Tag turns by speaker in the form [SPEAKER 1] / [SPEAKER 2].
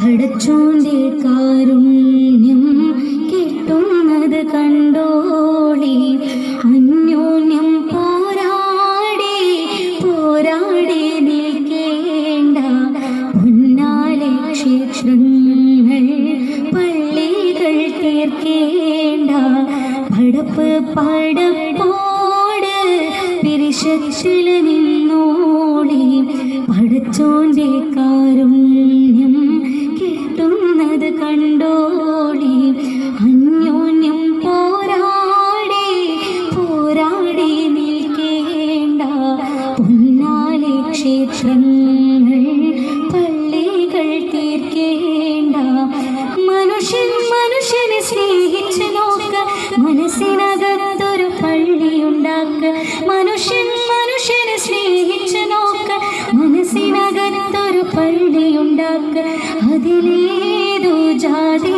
[SPEAKER 1] പടച്ചോന്റെ കാരുണ്യം കിട്ടുന്നത് കണ്ടോളി. അന്യോന്യം പോരാടി പോരാടി നിൽക്കേണ്ട പൊന്നാലെ ക്ഷേത്രങ്ങൾ പള്ളികൾ തീർക്കേണ്ട. പടപ്പ് പടപ്പോട് പിരിശില നിന്നോളി. പടച്ചോന്റെ കാരുണ്യം കിട്ടുന്നത് കണ്ടോളി. അന്യോന്യം പോരാടി പോരാടി നിൽക്കേണ്ട പൊന്നാലെ ക്ഷേത്രങ്ങൾ പള്ളികൾ തീർക്കേണ്ട. മനുഷ്യൻ മനുഷ്യനെ സ്നേഹിച്ച് നോക്ക, മനസ്സിനകത്തൊരു പള്ളിയുണ്ടാക്ക. മനുഷ്യൻ മനുഷ്യനെ സ്നേഹിച്ച് നോക്ക, മനസ്സിനകത്തൊരു പള്ളിയുണ്ടാക്ക. അതിലേതു ജാതി